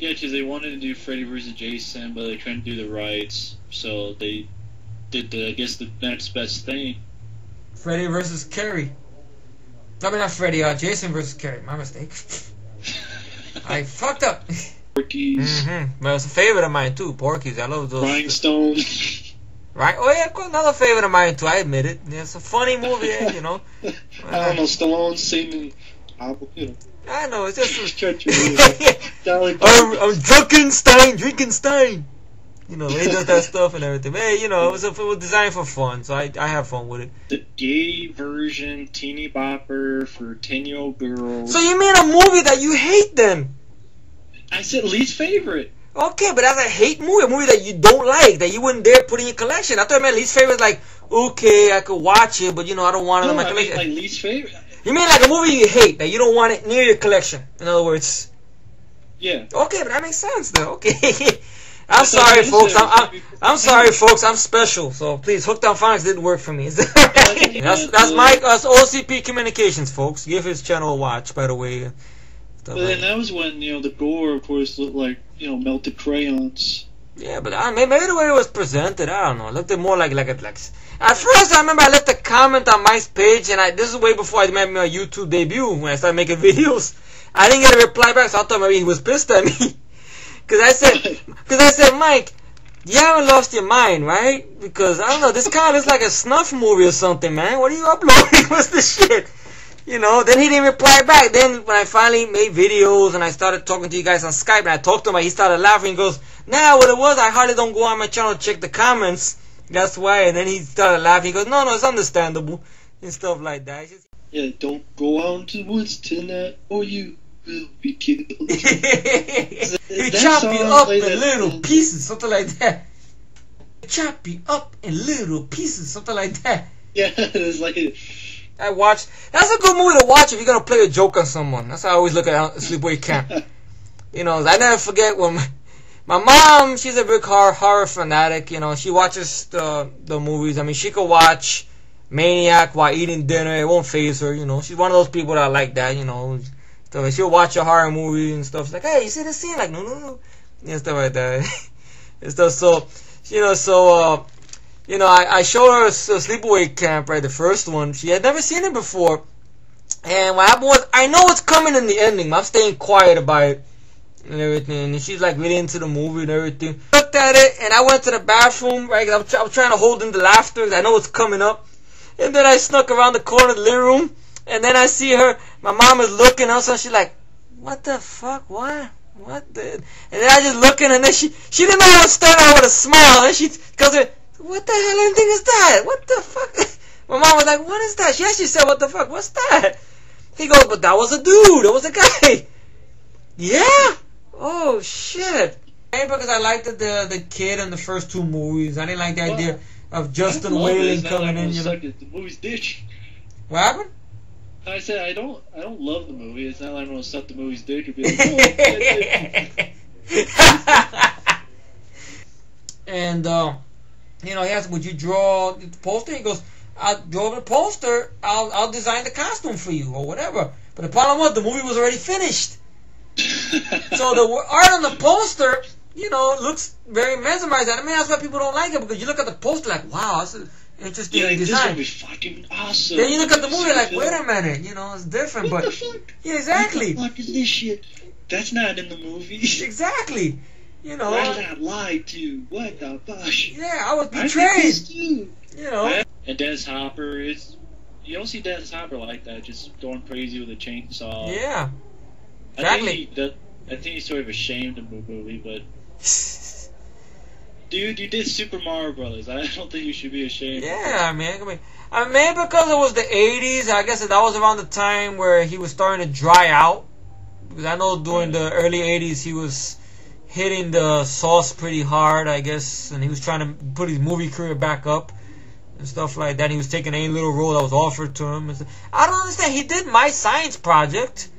Yeah, because they wanted to do Freddy vs. Jason, but they couldn't do the rights, so they did the, I guess, the next best thing. Freddy versus Carrie. I mean, not Freddy, Jason versus Carrie. My mistake. I fucked up. Porky's. But it was a favorite of mine too, Porky's. I love those. Rhinestone. Right? Oh yeah, another favorite of mine too. I admit it. Yeah, it's a funny movie, you know. I don't know, Stallone singing, you know. I know, it's just. I'm Drinkenstein. You know, he does that stuff and everything. Hey, you know, it was designed for fun, so I have fun with it. The gay version, teeny bopper for 10-year-old girls. So you mean a movie that you hate then? I said least favorite. Okay, but that's a hate movie, a movie that you don't like, that you wouldn't dare put in your collection. I thought my least favorite was like, okay, I could watch it, but you know, I don't want it in my collection. I mean, like least favorite. You mean like a movie you hate, that you don't want it near your collection, in other words? Yeah. Okay, but that makes sense though, okay. I'm sorry, folks. I'm sorry, folks. I'm special. So please, Hooked on Phonics didn't work for me. That's Mike. That's OCP Communications, folks. Give his channel a watch, by the way. But then that was when the Gore, of course, looked like melted crayons. Yeah, but maybe the way it was presented, I don't know. It looked more like at first I remember I left a comment on Mike's page, and this is way before I made my YouTube debut when I started making videos. I didn't get a reply back, so I thought maybe he was pissed at me. Cause I said, Mike, you haven't lost your mind, right? Because I don't know, this kind of looks like a snuff movie or something, man. What are you uploading? What's this shit? Then he didn't reply back. Then when I finally made videos and I started talking to you guys on Skype and I talked to him, he started laughing. He goes, nah, what it was, I hardly don't go on my channel to check the comments. That's why. And then he started laughing. He goes, no, it's understandable and stuff like that. Yeah, don't go out into the woods tonight or you will be killed. He chop you up in little pieces, something like that. Chop you up in little pieces, something like that. Yeah, it's like that's a good movie to watch if you're gonna play a joke on someone. That's how I always look at Sleepaway Camp. I never forget when my mom, she's a big horror fanatic. She watches the movies. I mean, she could watch Maniac while eating dinner. It won't faze her. She's one of those people that like that. So she'll watch a horror movie and stuff. She's like, hey, you see this scene? Like, no. And stuff like that. And stuff. So, I showed her Sleepaway Camp, right, the first one. She had never seen it before. And what happened was, I know what's coming in the ending, but I'm staying quiet about it and everything. And she's like really into the movie and everything. Looked at it, and I went to the bathroom, right, I was trying to hold in the laughter, because I know what's coming up. And then I snuck around the corner of the living room. And then I see her, my mom is looking, also she's like, what the fuck, what the, and then I just looking, and then she didn't know how to start out with a smile, and she goes, what the hell thing is that, what the fuck, my mom was like, what is that, she actually said, what the fuck, what's that, he goes, but that was a dude, that was a guy, yeah, oh shit, maybe because I liked the kid in the first two movies, I didn't like the idea of Justin Whalen coming in, The movie's ditch. What happened? I said I don't love the movie. It's not like I'm gonna suck the movie's dick and be like, and he asked, would you draw the poster? He goes, I'll draw the poster. I'll design the costume for you or whatever. But the problem was the movie was already finished. So the art on the poster, looks very mesmerizing. I mean, that's why people don't like it, because you look at the poster like, wow, that's an interesting design. This would be fucking awesome. Then you look at the movie like, wait a minute, it's different. What but the fuck? Yeah, exactly. What the fuck is this shit? That's not in the movie. Exactly. I got lied to. What the fuck? Yeah, I was betrayed. And Dennis Hopper is. You don't see Dennis Hopper like that, just going crazy with a chainsaw. Yeah. Exactly. I think he's sort of ashamed of the movie, but. Dude, you did Super Mario Brothers. I don't think you should be ashamed. Yeah, I mean, because it was the 80s, I guess that was around the time where he was starting to dry out. Because I know during the early 80s he was hitting the sauce pretty hard, I guess, and he was trying to put his movie career back up and stuff like that. He was taking any little role that was offered to him. I don't understand. He did My Science Project.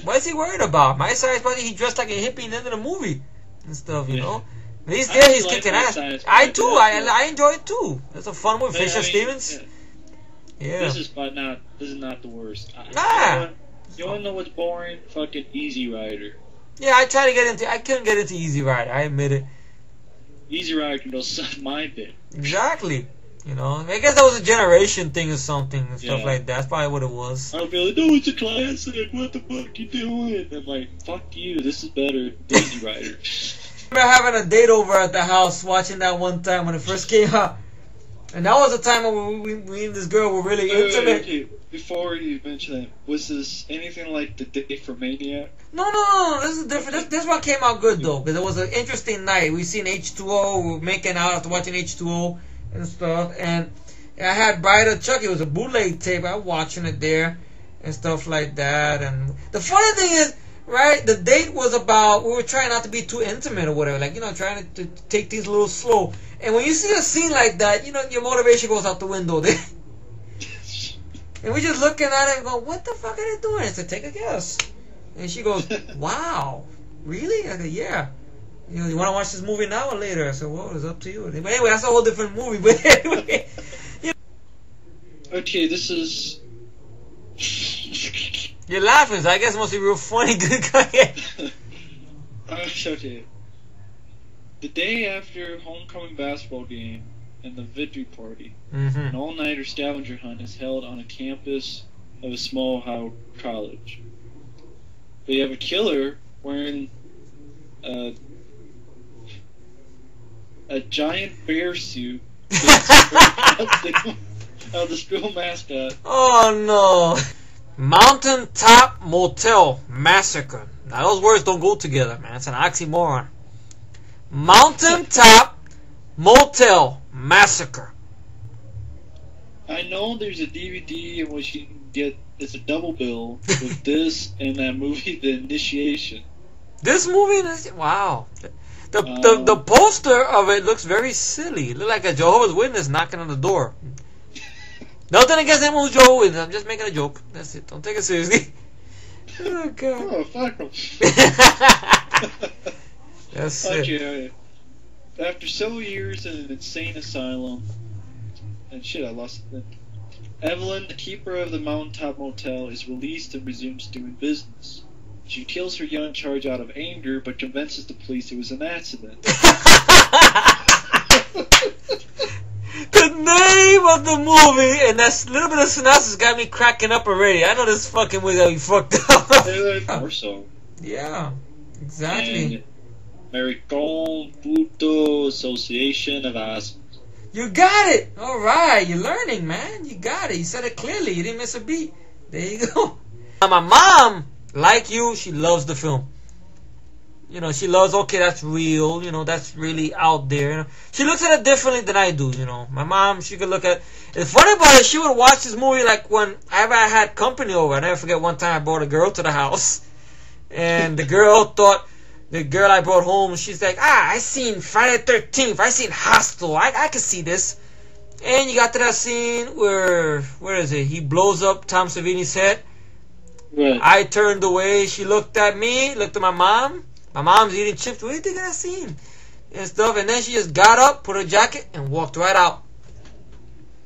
What is he worried about? My Science Project, he dressed like a hippie in the end of the movie and stuff, He's there, he's kicking ass. I too, I enjoy it too. It's a fun movie. Fisher Stevens. Yeah. This is not the worst. Nah. You wanna know what's boring? Fucking Easy Rider. Yeah, I tried to get into. I couldn't get into Easy Rider. I admit it. Easy Rider can go suck my dick. Exactly. You know, I guess that was a generation thing or something and stuff Yeah. like that. That's probably what it was. I'll be like, no, it's a classic. What the fuck you doing? I'm like, fuck you. This is better than Easy Rider. I remember having a date over at the house watching that one time when it first came out. And that was the time when we and this girl were really intimate. Okay. Before you mention that, was this anything like the day for Maniac? No. This is different. This one came out good though, because it was an interesting night. We seen H2O. We were making out after watching H2O and stuff. And I had Bride of Chuck. It was a bootleg tape. I was watching it there and stuff like that. And the funny thing is, right, the date was about, we were trying not to be too intimate or whatever, like, you know, trying to take things a little slow. And when you see a scene like that, you know, your motivation goes out the window there. And we're just looking at it and go, what the fuck are they doing? I said, take a guess. And she goes, wow, really? I go, yeah. You know, you want to watch this movie now or later? I said, well, it's up to you. But anyway, that's a whole different movie. But anyway. Okay, this is... You're laughing, so I guess it must be real funny. Good guy. Okay. The day after homecoming basketball game and the victory party, an all-nighter scavenger hunt is held on a campus of a small Ohio college. They have a killer wearing a giant bear suit of the school mascot. Oh no. Mountaintop Motel Massacre. Now those words don't go together, man. It's an oxymoron. Mountaintop Motel Massacre. I know there's a DVD in which you can get, it's a double bill with this and that movie, The Initiation. This movie, wow. The poster of it looks very silly. It looks like a Jehovah's Witness knocking on the door. Nothing against anyone who's Jehovah's Witness. I'm just making a joke. That's it. Don't take it seriously. Oh god. Oh, fuck them. That's it. Okay. After several years in an insane asylum, and shit, I lost it. Evelyn, the keeper of the Mountaintop Motel, is released and resumes doing business. She kills her young charge out of anger, but convinces the police it was an accident. The name of the movie and that little bit of synopsis got me cracking up already. I know this fucking movie got me fucked up. More so. Yeah, exactly. And American Puto Association of Asses. You got it. All right, you're learning, man. You got it. You said it clearly. You didn't miss a beat. There you go. Now, my mom, like you, she loves the film. You know, she loves, okay, that's real, you know, that's really out there. You know? She looks at it differently than I do, you know. My mom, she could look at, it's funny about it, she would watch this movie like when I had company over. I never forget one time I brought a girl to the house. And the girl thought, the girl I brought home, she's like, I seen Friday the 13th, I seen Hostel, I could see this. And you got to that scene where is it? He blows up Tom Savini's head. Right. I turned away, she looked at me, looked at my mom. My mom's eating chips. What do you think of that scene? And stuff. And then she just got up, put her jacket, and walked right out.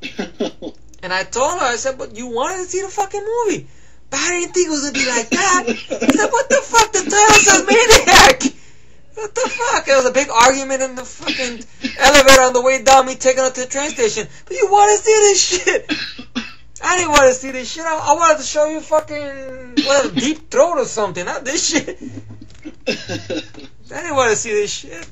And I told her, I said, but you wanted to see the fucking movie. But I didn't think it was going to be like that. I said, what the fuck? The title says Maniac. What the fuck? There was a big argument in the fucking elevator on the way down, me taking her to the train station. But you want to see this shit. I didn't want to see this shit. I wanted to show you fucking, Deep Throat or something. Not this shit. I didn't want to see this shit.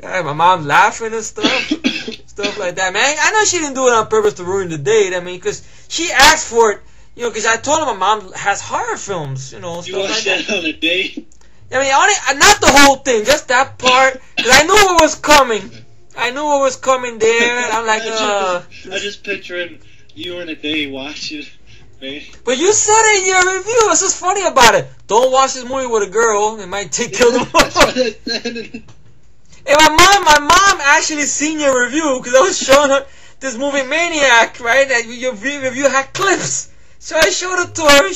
My mom laughing and stuff like that. Man, I know she didn't do it on purpose to ruin the date. I mean, because she asked for it, you know, because I told her my mom has horror films, you know, You watched that on a date? I mean, not the whole thing, just that part, because I knew what was coming. I knew what was coming there, and I'm like, I just picturing you on a date watching. But you said it in your review. This is funny about it. Don't watch this movie with a girl. It might kill them. And my mom actually seen your review because I was showing her this movie Maniac, right? And your review had clips. So I showed it to her. And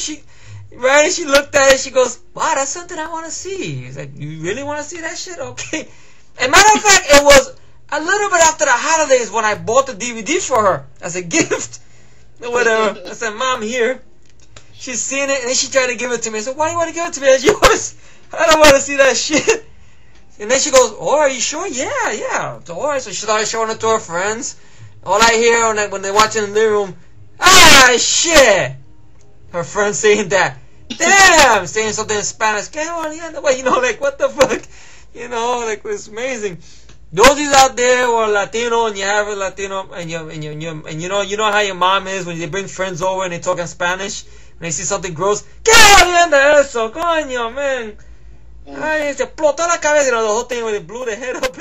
she looked at it. She goes, "Wow, that's something I want to see." He's like, "You really want to see that shit? Okay." And matter of fact, it was a little bit after the holidays when I bought the DVD for her as a gift. Whatever. I said, "Mom, here." She's seen it, and then she tried to give it to me. I said, "Why do you want to give it to me? It's yours." I don't want to see that shit. And then she goes, oh, are you sure? Yeah. So, all right. So she started showing it to her friends. All I hear when they're watching in the living room, ah, shit. Her friend saying that, damn, saying something in Spanish. ¿Qué on? You know, like, what the fuck? You know, like, it's amazing. Those of you out there who are Latino and you have a Latino and you know how your mom is when they bring friends over and they talk in Spanish and they see something gross. ¿Qué orienta eso, coño, man? Ay, se explotó la cabeza, you know, the whole thing when they blew the head up.